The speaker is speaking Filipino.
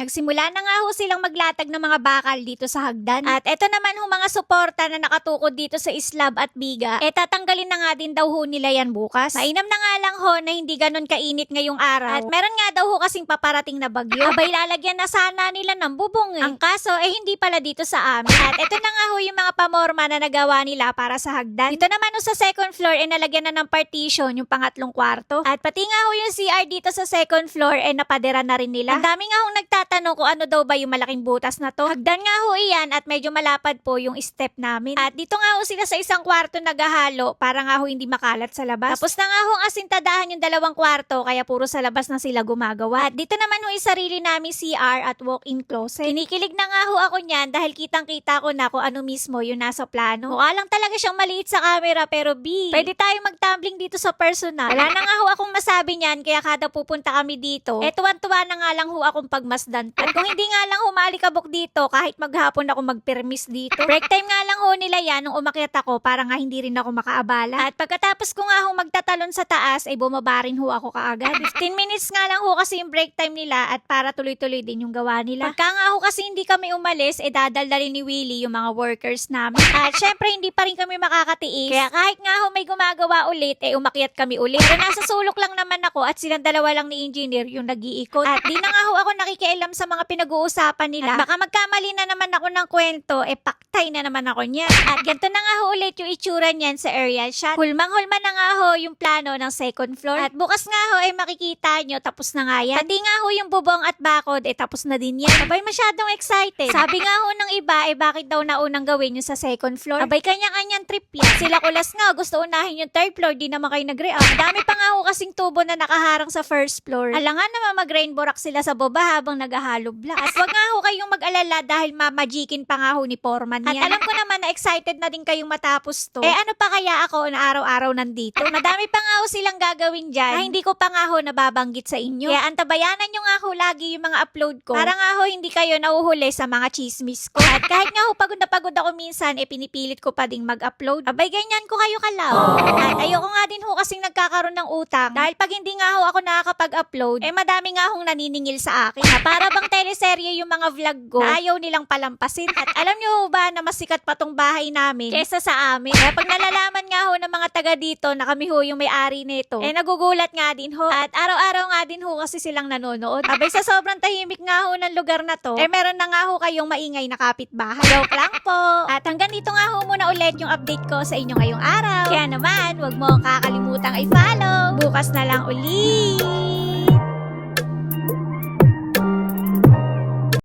Nagsimula na nga ho silang maglatag ng mga bakal dito sa hagdan. At eto naman ho mga suporta na nakatukod dito sa slab at biga, tatanggalin na nga din daw ho nila yan bukas. Mainam na nga lang ho na hindi ganun kainit ngayong araw. At meron nga daw ho kasing paparating na bagyo. Abay lalagyan na sana nila ng bubong Ang kaso hindi pala dito sa amin. At eto na nga ho yung mga pamorma na nagawa nila para sa hagdan. Dito naman ho sa second floor nalagyan na ng partition yung pangatlong kwarto. At pati nga ho yung CR dito sa second floor napadera na rin nila. Ang dami nga ho nagtatanong kung ano daw ba yung malaking butas na to. Hagdan nga ho iyan at medyo malapad po yung step namin. At dito nga ho sila sa isang kwarto naghahalo para nga ho hindi makalat sa labas. Tapos na nga ho ang asintadahan yung dalawang kwarto kaya puro sa labas na sila gumagawa. At dito naman ho yung sarili namin CR at walk-in closet. Kinikilig na nga ho ako niyan dahil kitang-kita ko na kung ano mismo yung nasa plano. Mukha lang talaga siyang maliit sa camera pero pwede tayo mag-tumbling dito sa personal. Wala na nga ho akong masabi niyan kaya kada pupunta kami dito, tuwan-tuwa na nga lang ho akong pagmasdan. At kung hindi nga lang humalikabok dito, kahit maghapon ako magpermis dito. Break time nga lang ho nila yan nung umakyat ako para nga hindi rin ako makaabala. At pagkatapos ko nga ho magtatalon sa taas, bumaba rin ho ako kaagad. 15 minutes nga lang ho kasi yung break time nila at para tuloy-tuloy din yung gawa nila. Pagka nga ho kasi hindi kami umalis, dadaldalin ni Willie yung mga workers namin. At syempre hindi pa rin kami makakatiis. Kaya kahit nga ho may gumagawa ulit, umakyat kami ulit. Pero nasa sulok lang naman ako at silang dalawa lang ni engineer yung nag-iikot. At di na nga ho ako nakikialam sa mga pinag-uusapan nila. At baka magkamali na naman ako ng kwento, paktay na naman ako niyan. At ganito na nga ho ulit yung itsura niyan sa aerial shot. Hulmang-hulma na nga ho yung plano ng second floor. At bukas nga ho makikita nyo, tapos na nga yan. Pati nga ho yung bubong at bakod, tapos na din yan. Abay masyadong excited. Sabi nga ho ng iba, bakit daw naunang gawin yung sa second floor? Abay kanya-kanyang trip yan. Sila kulas nga, gusto unahin yung third floor, di naman kayo nag-react. Dami pa nga ho kasing tubo na nakaharang sa first floor. Alangan naman mag-rainbow rock sila sa baba habang naghahalo block. At wag nga ho kayong mag-alala dahil mamajikin pa nga ho ni Foreman yan. At alam ko naman na excited na din kayong matapos to. Ano pa kaya ako na araw-araw nandito? Madami pa nga ho silang gagawin dyan na hindi ko pa nga ho nababanggit sa inyo. Kaya antabayanan nyo nga ho lagi yung mga upload ko para nga ho hindi kayo nauhuli sa mga chismis ko. At kahit nga ho pagod na pagod ako minsan, pinipilit ko pa ding mag-upload. Abay ganyan ko kayo kalaw. At ayoko nga din ho kasing nagkakaroon ng utang dahil pag hindi nga ho ako nakakapag-upload, madami nga hong naniningil sa akin. Na para bang teleserye yung mga vlog ko na ayaw nilang palampasin. At alam nyo ho ba na masikat pa tong bahay namin kesa sa amin? Kaya pag nalalaman nga ho ng mga taga dito na kami ho yung may-ari nito, nagugulat nga din ho. At araw-araw nga din ho kasi silang nanonood. Abay sa sobrang tahimik nga ho ng lugar na to, meron na nga ho kayong maingay na kapitbahay. Joke lang po. At hanggang dito nga ho muna ulit yung update ko sa inyo ngayong araw. Kaya naman, wag mo kakalimutang i-follow. Bukas na lang ulit.